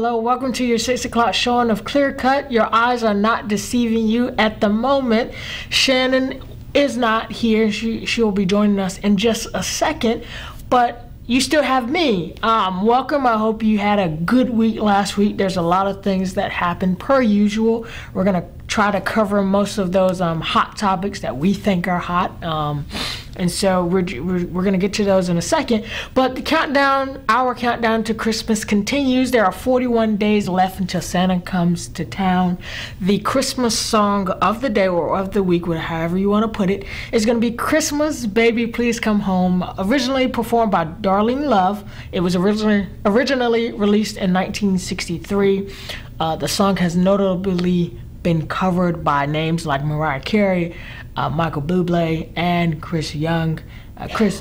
hello. Welcome to your 6 o'clock showing of Clear Cut. Your eyes are not deceiving you at the moment. Shannon is not here. She'll be joining us in just a second, but you still have me. Welcome. I hope you had a good week last week. There's a lot of things that happened per usual. We're going to try to cover most of those hot topics that we think are hot. And so we're going to get to those in a second. But the countdown, our countdown to Christmas continues. There are 41 days left until Santa comes to town. The Christmas song of the day or of the week, however you want to put it, is going to be Christmas, Baby Please Come Home, originally performed by Darlene Love. It was originally released in 1963. The song has notably been covered by names like Mariah Carey, Michael Bublé, and Chris Young. Chris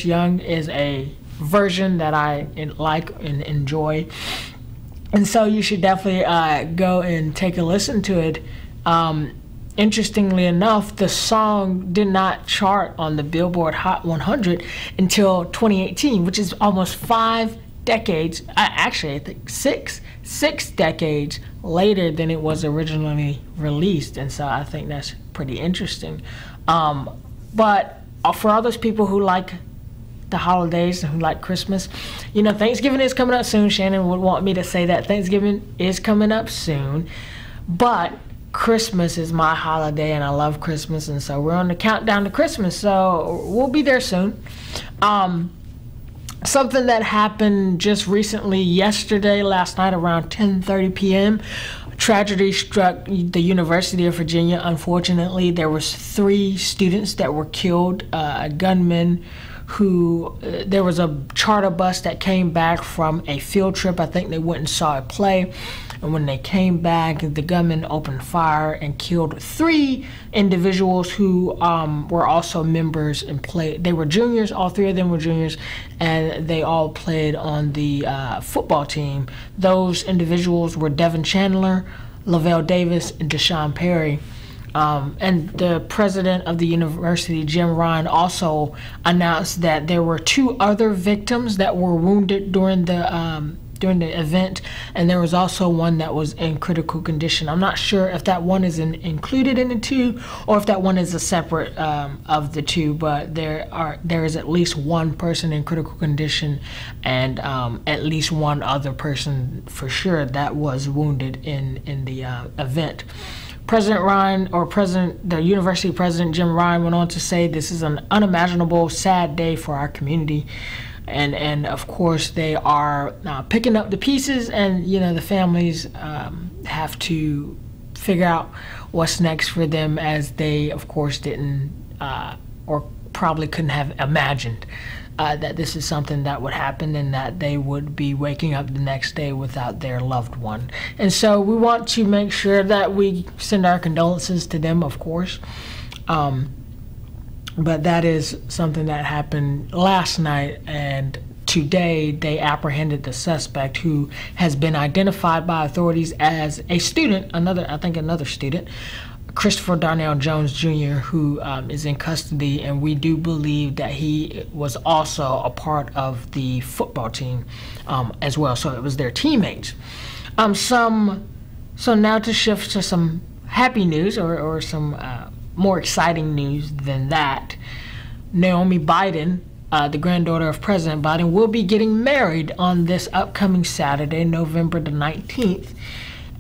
Young is a version that I like and enjoy, and so you should definitely go and take a listen to it. Interestingly enough, the song did not chart on the Billboard Hot 100 until 2018, which is almost 5 decades, actually I think six decades later than it was originally released. And so I think that's pretty interesting. But for all those people who like the holidays and who like Christmas, you know, Thanksgiving is coming up soon. Shannon would want me to say that Thanksgiving is coming up soon, but Christmas is my holiday and I love Christmas, and so we're on the countdown to Christmas, so we'll be there soon. Something that happened just recently, last night around 10:30 p.m., tragedy struck the University of Virginia. Unfortunately, there was 3 students that were killed. Gunmen who, there was a charter bus that came back from a field trip. I think they went and saw a play. And when they came back, the gunmen opened fire and killed 3 individuals who were also members and played. They were juniors. All 3 of them were juniors, and they all played on the football team. Those individuals were Devin Chandler, Lavelle Davis, and Deshaun Perry. And the president of the university, Jim Ryan, also announced that there were 2 other victims that were wounded during the event, and there was also one that was in critical condition. I'm not sure if that one is included in the 2 or if that one is a separate of the 2, but there is at least 1 person in critical condition and at least 1 other person for sure that was wounded in the event. The university president, Jim Ryan, went on to say, "This is an unimaginable, sad day for our community." And of course they are picking up the pieces, and you know, the families have to figure out what's next for them, as they of course didn't or probably couldn't have imagined that this is something that would happen and that they would be waking up the next day without their loved one. And so we want to make sure that we send our condolences to them, of course. But that is something that happened last night, and today they apprehended the suspect, who has been identified by authorities as a student, another student, Christopher Darnell Jones Jr., who is in custody, and we do believe that he was also a part of the football team as well. So it was their teammates. So now to shift to some happy news, or some more exciting news than that. Naomi Biden, the granddaughter of President Biden, will be getting married on this upcoming Saturday, November the 19th.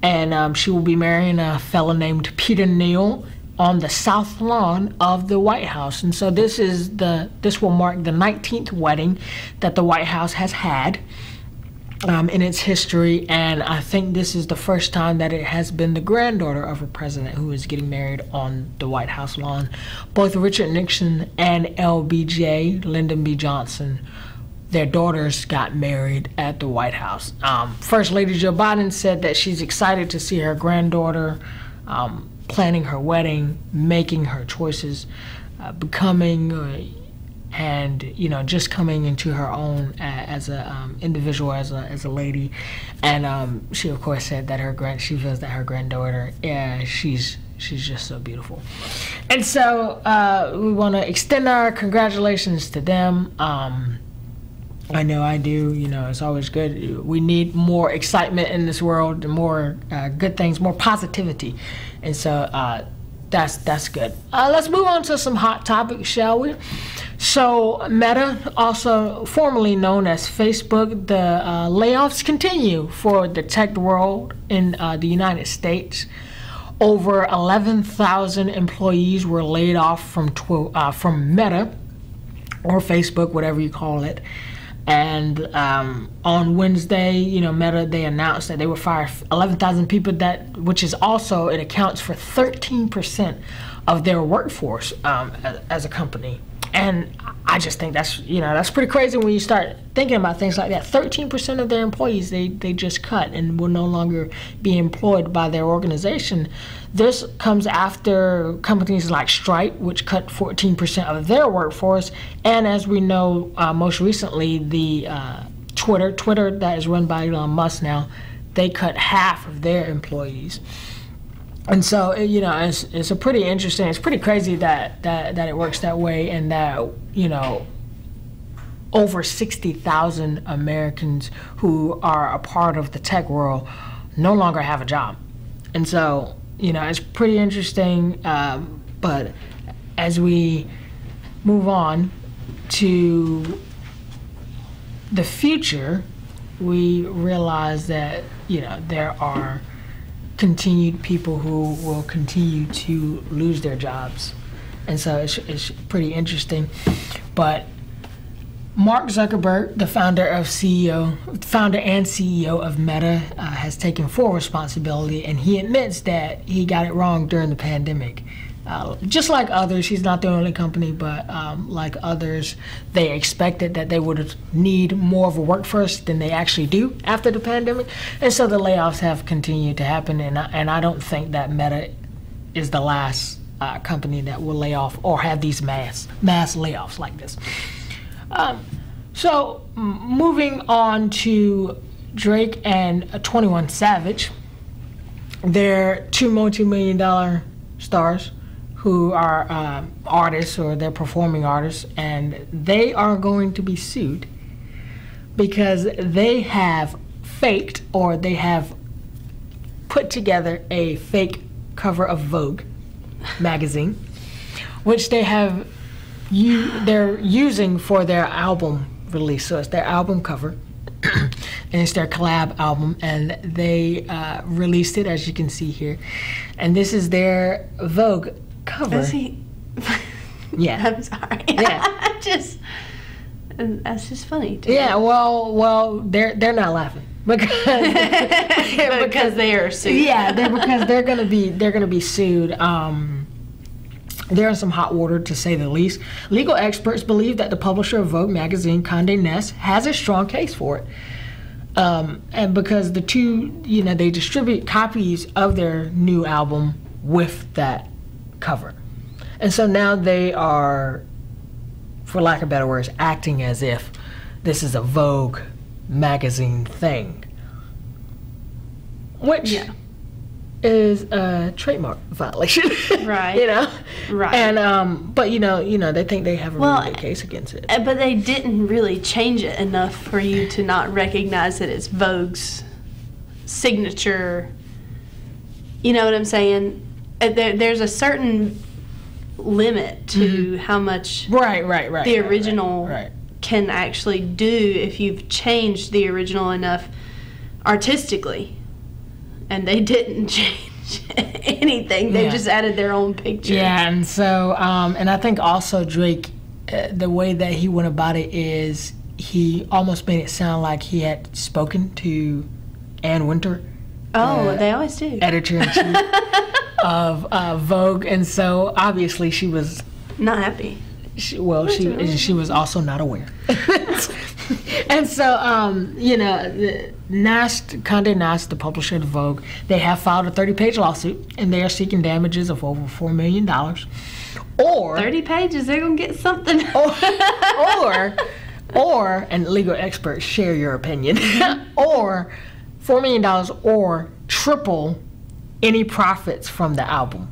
And she will be marrying a fellow named Peter Neal on the south lawn of the White House. And so this will mark the 19th wedding that the White House has had in its history, and I think this is the first time that it has been the granddaughter of a president who is getting married on the White House lawn. Both Richard Nixon and LBJ, Lyndon B. Johnson, their daughters got married at the White House. First Lady Jill Biden said that she's excited to see her granddaughter planning her wedding, making her choices, becoming and you know, just coming into her own as a individual, as a lady. And she of course said that she feels that her granddaughter, she's just so beautiful. And so we want to extend our congratulations to them. I know I do. You know, it's always good. We need more excitement in this world, more good things, more positivity, and so that's good. Let's move on to some hot topics, shall we? So Meta, also formerly known as Facebook, the layoffs continue for the tech world in the United States. Over 11,000 employees were laid off from Meta, or Facebook, whatever you call it. And on Wednesday, you know, Meta, they announced that they would fire 11,000 people, which is also, it accounts for 13% of their workforce as a company. And I just think that's, you know, that's pretty crazy when you start thinking about things like that. 13% of their employees they just cut and will no longer be employed by their organization. This comes after companies like Stripe, which cut 14% of their workforce, and as we know, most recently, the Twitter that is run by Elon Musk now, they cut half of their employees. And so, you know, it's a pretty interesting, it's pretty crazy that it works that way, and that, you know, over 60,000 Americans who are a part of the tech world no longer have a job. And so, you know, it's pretty interesting, but as we move on to the future, we realize that, you know, there are continued people who will continue to lose their jobs, and so it's pretty interesting. But Mark Zuckerberg, the founder and CEO of Meta, has taken full responsibility, and he admits that he got it wrong during the pandemic. Just like others, he's not the only company, but like others, they expected that they would need more of a workforce than they actually do after the pandemic, and so the layoffs have continued to happen. And I don't think that Meta is the last company that will lay off or have these mass layoffs like this. So moving on to Drake and 21 Savage, they're two multi-million-dollar stars who are artists, or they're performing artists, and they are going to be sued because they have faked, or they have put together a fake cover of Vogue magazine, which they're using for their album release. So it's their album cover, and it's their collab album, and they released it, as you can see here, and this is their Vogue cover. Is he? Yeah. I'm sorry. Yeah. That's just funny too. Yeah. Well, they're not laughing because they are sued. Yeah, because they're gonna be sued. They're in some hot water, to say the least. Legal experts believe that the publisher of Vogue magazine, Condé Nast, has a strong case for it. And because the two, you know, they distribute copies of their new album with that cover. And so now they are, for lack of better words, acting as if this is a Vogue magazine thing, which is a trademark violation. Right. You know? Right. And but you know they think they have a really good case against it. But they didn't really change it enough for you to not recognize that it's Vogue's signature. You know what I'm saying? There's a certain limit to how much the original can actually do if you've changed the original enough artistically. And they didn't change anything. They just added their own picture. Yeah, and so, and I think also Drake, the way that he went about it is he almost made it sound like he had spoken to Ann Wintour. Oh, they always do. Editor-in-chief of Vogue, and so obviously she was not happy. She was also not aware. And so, you know, Condé Nast, the publisher of Vogue, they have filed a 30-page lawsuit, and they are seeking damages of over $4 million. Or 30 pages, they're gonna get something. or, and legal experts share your opinion, or $4 million, or triple any profits from the album.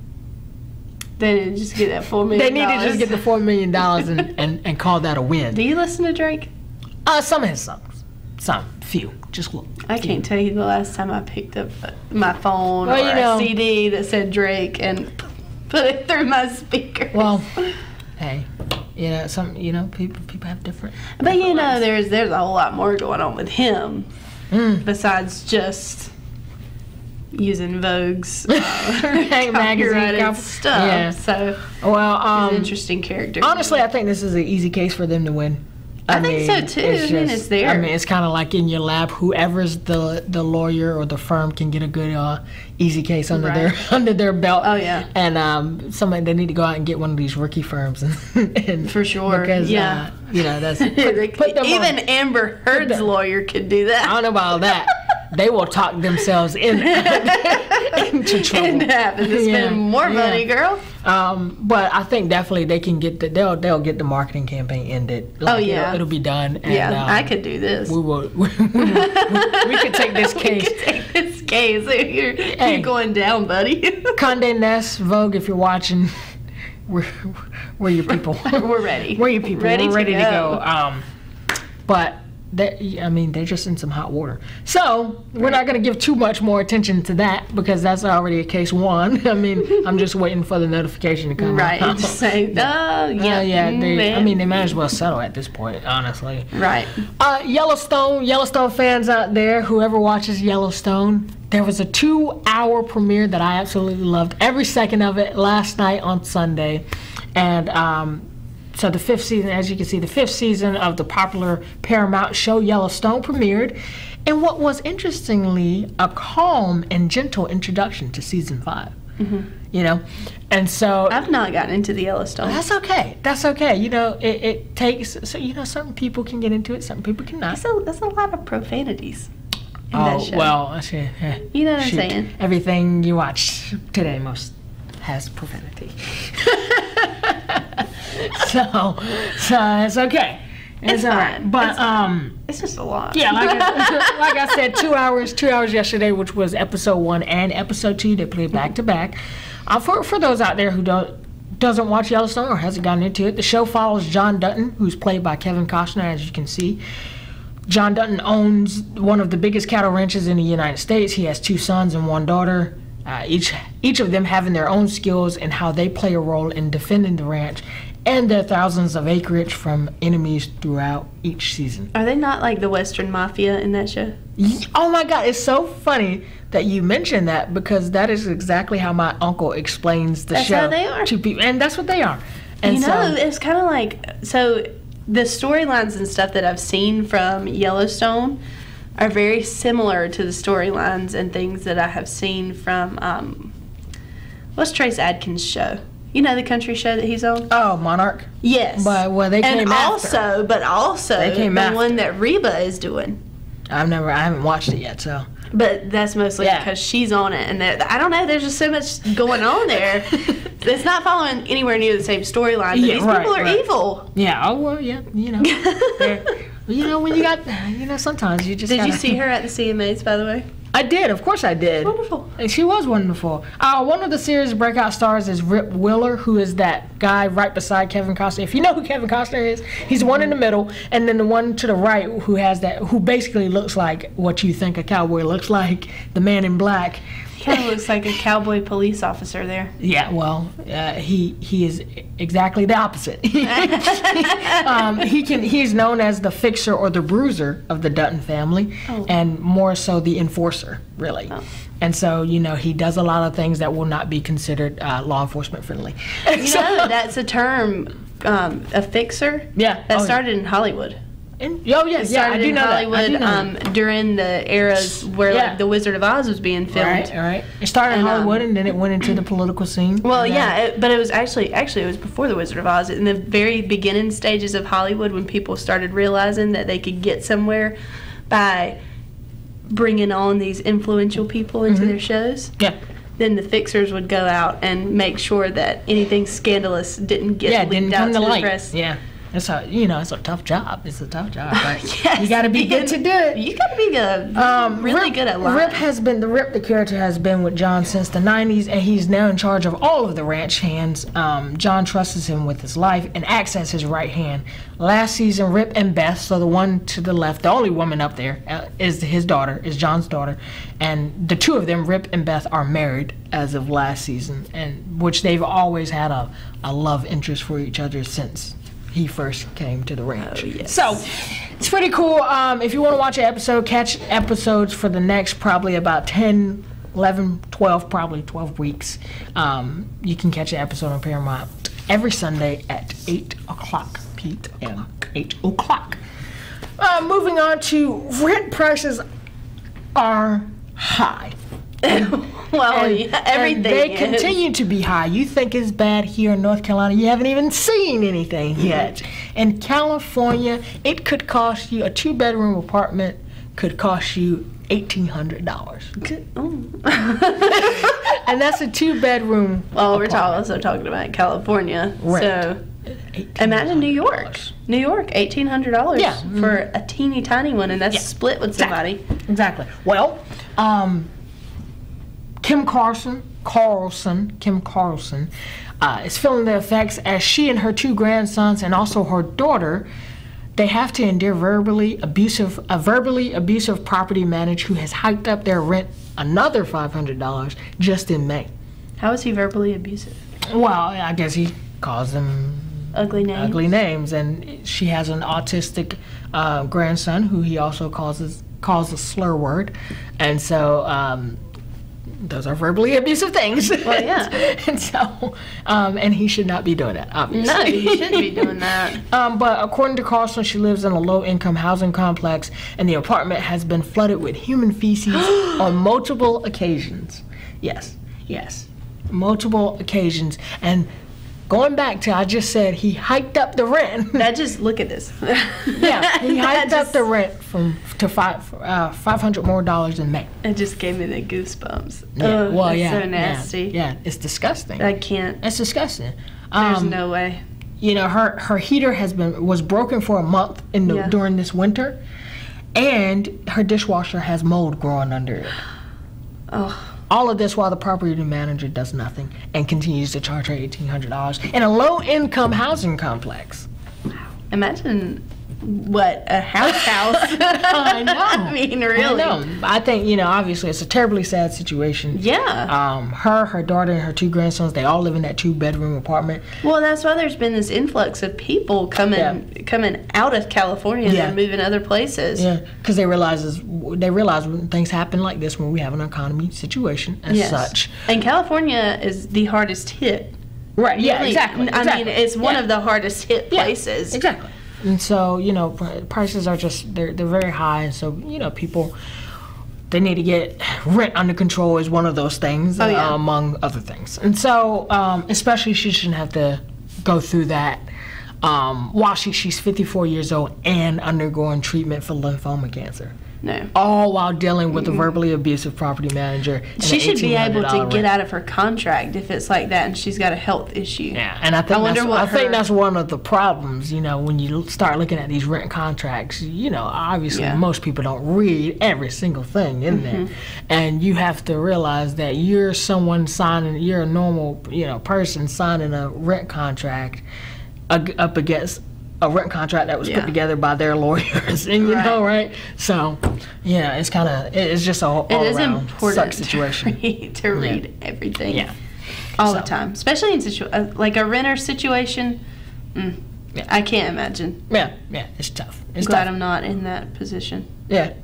They didn't just get that $4 million. They need to just get the $4 million and call that a win. Do you listen to Drake? Some of his songs. Some. Few. Just look. I can't tell you the last time I picked up my phone or a CD that said Drake and put it through my speaker. Well, hey, people have different. But there's a whole lot more going on with him besides just using Vogue's magazine stuff. Yeah. So, well, he's an interesting character. Honestly, I think this is an easy case for them to win. I think so too. It's there. I mean, it's kind of like in your lab. Whoever's the lawyer or the firm can get a good easy case under their belt. Oh yeah. And they need to go out and get one of these rookie firms and for sure. Because that's put them even on. Amber Heard's lawyer could do that. I don't know about all that. They will talk themselves into trouble. And having to spend more money, girl. But I think definitely they can get they'll get the marketing campaign ended. It'll be done. And, I could do this. We will. We could take this case. You're going down, buddy. Condé Nast, Vogue, if you're watching, we're your people. We're ready. We're your people. Ready we're ready to go. But. They're just in some hot water. So we're not going to give too much more attention to that because that's already a case one. I mean, I'm just waiting for the notification to come. Right. Out. Just say, they might as well settle at this point, honestly. Right. Yellowstone fans out there, whoever watches Yellowstone, there was a 2-hour premiere that I absolutely loved every second of it last night on Sunday, and. So the 5th season, as you can see, the 5th season of the popular Paramount show Yellowstone premiered, and what was interestingly a calm and gentle introduction to season 5. Mm-hmm. And so I've not gotten into the Yellowstone. That's okay. It takes certain people can get into it, some people cannot. That's a lot of profanities. In that show. Well, you know what I'm saying. Everything you watch today most has profanity. So it's okay. It's all right. But it's just a lot. Yeah, like I said, 2 hours yesterday, which was episode 1 and episode 2. They played back to back. For those out there who doesn't watch Yellowstone or hasn't gotten into it, the show follows John Dutton, who's played by Kevin Costner, as you can see. John Dutton owns one of the biggest cattle ranches in the United States. He has 2 sons and 1 daughter. Each of them having their own skills and how they play a role in defending the ranch and their thousands of acreage from enemies throughout each season. Are they not like the Western Mafia in that show? Oh my God, it's so funny that you mentioned that because that is exactly how my uncle explains the show. That's how they are. To people, and that's what they are. And it's kind of like, so the storylines and stuff that I've seen from Yellowstone are very similar to the storylines and things that I have seen from, what's Trace Adkins' show? You know the country show that he's on? Oh, Monarch? Yes. But they came after. But also they came the one that Reba is doing. I haven't watched it yet, so. But that's mostly because she's on it, and I don't know. There's just so much going on there. It's not following anywhere near the same storyline. But these people are evil. Yeah. Oh well. Yeah. When you got, sometimes you just. Did you see her at the CMAs, by the way? I did, of course I did. Wonderful. And she was wonderful. One of the series' breakout stars is Rip Willer, who is that guy right beside Kevin Costner. If you know who Kevin Costner is, he's the one in the middle, and then the one to the right who basically looks like what you think a cowboy looks like, the Man in Black. He kind of looks like a cowboy police officer there. Yeah, well, he is exactly the opposite. He's known as the fixer or the bruiser of the Dutton family, and more so the enforcer, really. Oh. And so, he does a lot of things that will not be considered law enforcement friendly. That's a term, a fixer. Yeah. That started in Hollywood. I do know Hollywood, that. During the eras where The Wizard of Oz was being filmed. Right. It started in Hollywood, and then it went into the political scene. Well, but it was actually it was before The Wizard of Oz. In the very beginning stages of Hollywood, when people started realizing that they could get somewhere by bringing on these influential people into their shows. Yeah. Then the fixers would go out and make sure that anything scandalous didn't get leaked out to the press. Yeah. it's a it's a tough job. It's a tough job, but Yes, you got to be good to do it. You got to be good. Really good at lying. Rip, the character, has been with John since the 90s, and he's now in charge of all of the ranch hands. John trusts him with his life and acts as his right hand. Last season, Rip and Beth, so the one to the left, the only woman up there, is his daughter, is John's daughter, and the two of them, Rip and Beth, are married as of last season, and which they've always had a love interest for each other since he first came to the ranch. Oh, yes. So it's pretty cool. If you want to watch an episode, catch episodes for the next probably about 10, 11, 12, probably 12 weeks. You can catch an episode on Paramount every Sunday at 8 o'clock p.m. 8 o'clock. Moving on to rent prices are high. Well, everything and they is. continue to be high. You think it's bad here in North Carolina. You haven't even seen anything yet. In California, it could cost you, a 2-bedroom apartment could cost you $1,800. And that's a 2-bedroom Well, we're apartment. also talking about California. Rent. So imagine New York. New York, $1,800 Yeah. for a teeny tiny one, and that's split with somebody. Exactly. Well, Kim Carlson is feeling the effects as she and her 2 grandsons and also her daughter, they have to endure a verbally abusive property manager who has hiked up their rent another $500 just in May. How is he verbally abusive? Well, I guess he calls them Ugly names. and she has an autistic grandson who he also calls a slur word, and so those are verbally abusive things. Well, yeah. And so, and he should not be doing that, obviously. No, you shouldn't be doing that. But according to Carlson, she lives in a low-income housing complex, and the apartment has been flooded with human feces on multiple occasions. Yes, multiple occasions. And going back to, I just said he hiked up the rent. That just, look at this. Yeah, he hiked up the rent to $500 more in May. It just gave me the goosebumps. Yeah, Oh, well, that's yeah, so nasty. Yeah, it's disgusting. I can't. It's disgusting. There's no way. Her heater was broken for a month during this winter, and her dishwasher has mold growing under it. Oh. All of this while the property manager does nothing and continues to charge her $1,800 in a low-income housing complex. Imagine what a house. I know. I mean, really. I know. I think, obviously it's a terribly sad situation. Yeah. Her daughter, and her 2 grandsons, they all live in that 2-bedroom apartment. Well, that's why there's been this influx of people coming out of California and they're moving other places. Yeah, because they realize when things happen like this, when we have an economy situation as such. And California is the hardest hit. Right, yeah, Really, exactly. I mean, it's one of the hardest hit places. Exactly. And so, prices are just, they're very high. And so, people, they need to get rent under control is one of those things, among other things. And so, especially she shouldn't have to go through that while she's 54 years old and undergoing treatment for lymphoma cancer. No. All while dealing with a verbally abusive property manager. She should be able to get rent. out of her contract if it's like that and she's got a health issue. Yeah, and I think that's one of the problems, when you start looking at these rent contracts, obviously most people don't read every single thing in there. And you have to realize that you're a normal, person signing a rent contract up against a rent contract that was put together by their lawyers, and right? So, it's just a all around suck situation. To read everything, the time, especially in like a renter situation. I can't imagine. Yeah, it's tough. I'm glad I'm not in that position. Yeah.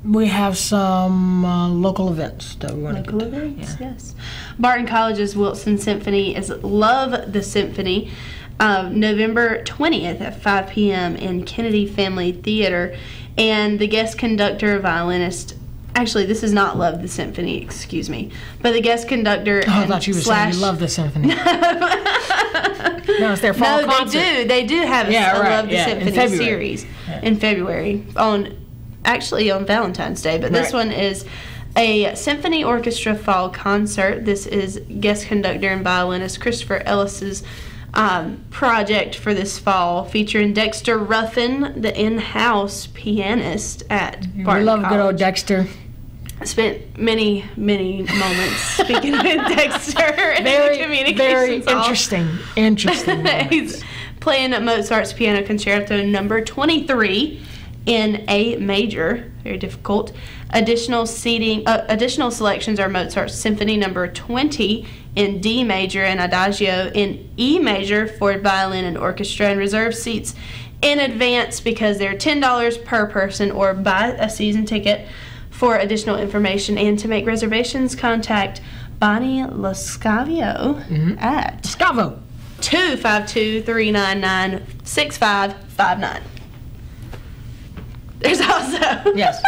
We have some local events that we want to get to. Local events, yes. Barton College's Wilson Symphony is Love the Symphony. November 20th at 5 p.m. in Kennedy Family Theater. And the guest conductor, violinist, actually, this is not Love the Symphony, excuse me, but the guest conductor. I thought you were saying you love the symphony. No, it's their fall concert. They do have a Love the Symphony in series in February on Valentine's Day, but this one is a symphony orchestra fall concert. This is guest conductor and violinist Christopher Ellis's project for this fall, featuring Dexter Ruffin, the in-house pianist at Barton We love College. good old Dexter. I spent many moments speaking with Dexter in the communications Very hall. interesting moments. He's playing Mozart's Piano Concerto number 23 in A major, very difficult. Additional selections are Mozart's Symphony number 20 in D major and Adagio in E major for violin and orchestra, and reserve seats in advance because they're $10 per person, or buy a season ticket. For additional information and to make reservations, contact Bonnie Loscavio at Scavo. 252-399-6559. There's also Yes.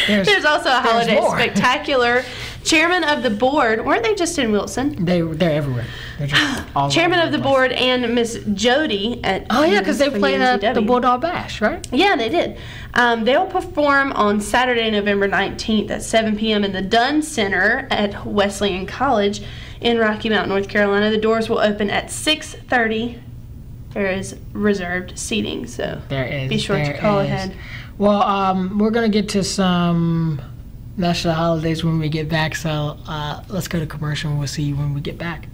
there's also a holiday more. spectacular. Chairman of the board, weren't they just in Wilson? They're everywhere. They're just all Chairman over of the place. board and Miss Jody at Oh yeah, because they for played at the UNCW. Bulldog Bash, right? Yeah, they did. They'll perform on Saturday, November 19th at 7 p.m. in the Dunn Center at Wesleyan College in Rocky Mount, North Carolina. The doors will open at 6:30. There is reserved seating, so There is. be sure to call ahead. Well, we're gonna get to some national holidays when we get back. So let's go to commercial, and we'll see you when we get back.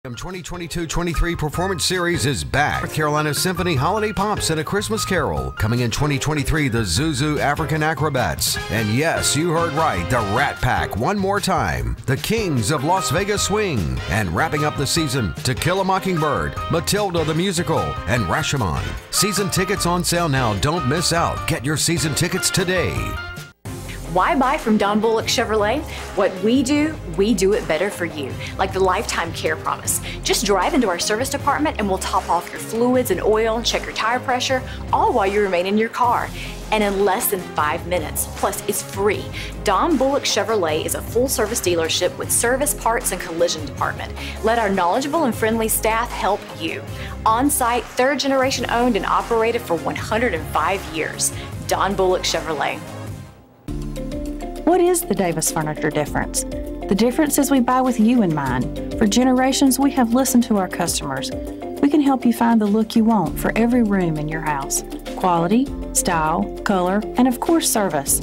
The 2022-23 Performance Series is back. North Carolina Symphony Holiday Pops and A Christmas Carol. Coming in 2023, the Zuzu African Acrobats. And yes, you heard right, the Rat Pack one more time. The Kings of Las Vegas Swing. And wrapping up the season, To Kill a Mockingbird, Matilda the Musical, and Rashomon. Season tickets on sale now. Don't miss out. Get your season tickets today. Why buy from Don Bullock Chevrolet? What we do it better for you, like the Lifetime Care Promise. Just drive into our service department and we'll top off your fluids and oil, check your tire pressure, all while you remain in your car. And in less than 5 minutes. Plus, it's free. Don Bullock Chevrolet is a full-service dealership with service, parts, and collision department. Let our knowledgeable and friendly staff help you. On-site, third-generation owned and operated for 105 years. Don Bullock Chevrolet. What is the Davis Furniture difference? The difference is we buy with you in mind. For generations, we have listened to our customers. We can help you find the look you want for every room in your house. Quality, style, color, and of course, service.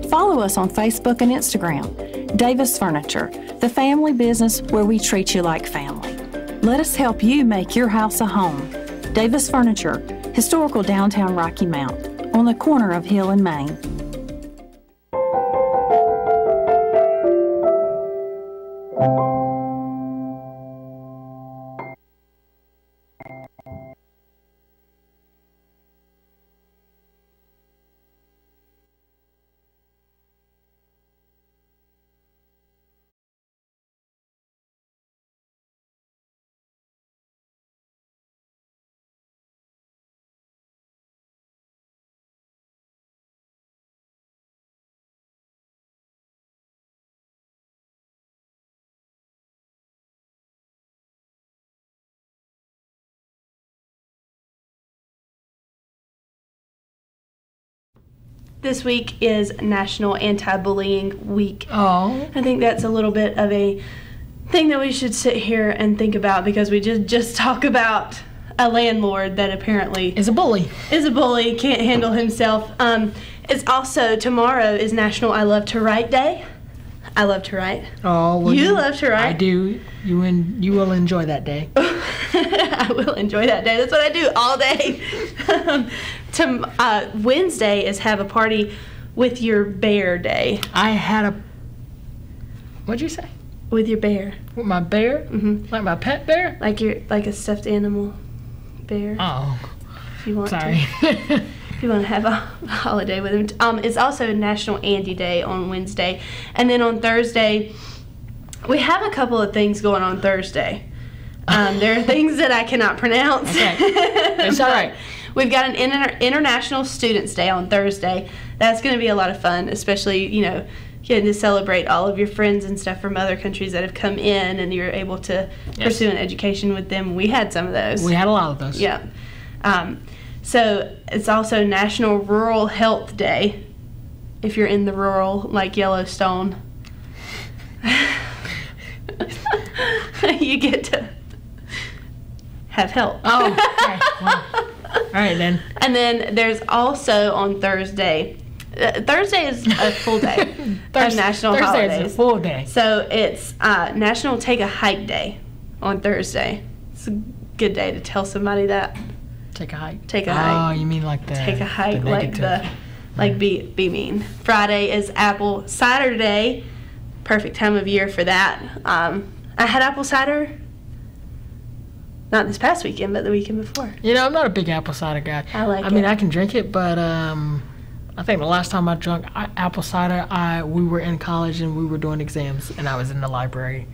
Follow us on Facebook and Instagram. Davis Furniture, the family business where we treat you like family. Let us help you make your house a home. Davis Furniture, historical downtown Rocky Mount, on the corner of Hill and Main. This week is National Anti-Bullying Week. Oh. I think that's a little bit of a thing that we should sit here and think about, because we just talk about a landlord that apparently Is a bully. can't handle himself. It's also, tomorrow is National I Love to Write Day. I love to write. Oh, well, You love to write. I do. You will enjoy that day. I will enjoy that day. That's what I do all day. Wednesday is Have a Party with Your Bear Day. I had a. What'd you say? With your bear. With my bear? Mhm. Like my pet bear? Like a stuffed animal bear. Oh, If you want sorry. to. If you want to have a holiday with him. It's also National Andy Day on Wednesday. And then on Thursday, we have a couple of things going on Thursday. There are things that I cannot pronounce. Okay. It's all right. We've got an International Students Day on Thursday. That's going to be a lot of fun, especially, getting to celebrate all of your friends and stuff from other countries that have come in, and you're able to pursue an education with them. We had some of those. We had a lot of those. Yeah. So it's also National Rural Health Day. If you're in the rural, like Yellowstone, you get to have help. Oh, okay. Well, all right then. And then there's also on Thursday. Thursday is a full day of national Thursday holidays. is a full day. So it's National Take a Hike Day on Thursday. It's a good day to tell somebody that. Take a hike. Take a hike. Oh, you mean like the Take a hike, the like negative. be mean. Friday is Apple Cider Day. Perfect time of year for that. I had apple cider. Not this past weekend, but the weekend before. You know, I'm not a big apple cider guy. I like I mean, it. I can drink it, but I think the last time I drank apple cider, we were in college and we were doing exams, and I was in the library.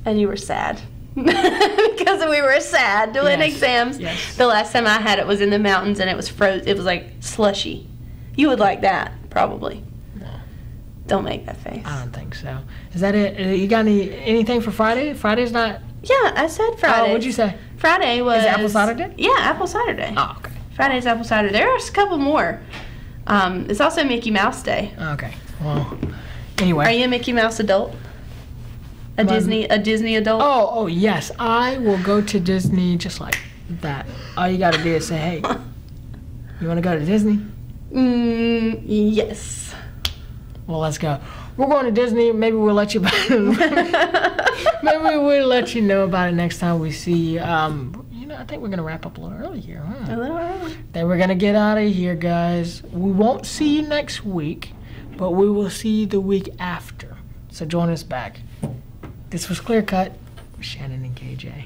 And you were sad. Because we were sad doing Yes, exams. yes. The last time I had it was in the mountains and it was frozen. It was like slushy. You would like that, probably. No. Don't make that face. I don't think so. Is that it? You got anything for Friday? Friday's not. Yeah, I said Friday. Oh, what'd you say? Friday was. Is it Apple Cider Day? Yeah, Apple Cider Day. Oh, okay. Friday's Apple Cider. There are a couple more. It's also Mickey Mouse Day. Okay. Well, anyway. Are you a Mickey Mouse adult? A Disney adult? Oh, yes. I will go to Disney just like that. All you gotta do is say, hey, you wanna go to Disney? Yes. Well, let's go. We're going to Disney. Maybe we'll let you. Maybe we'll let you know about it next time we see. I think we're gonna wrap up a little early here. Huh? A little early. Then we're gonna get out of here, guys. We won't see you next week, but we will see you the week after. So join us back. This was Clear Cut with Shannon and KJ.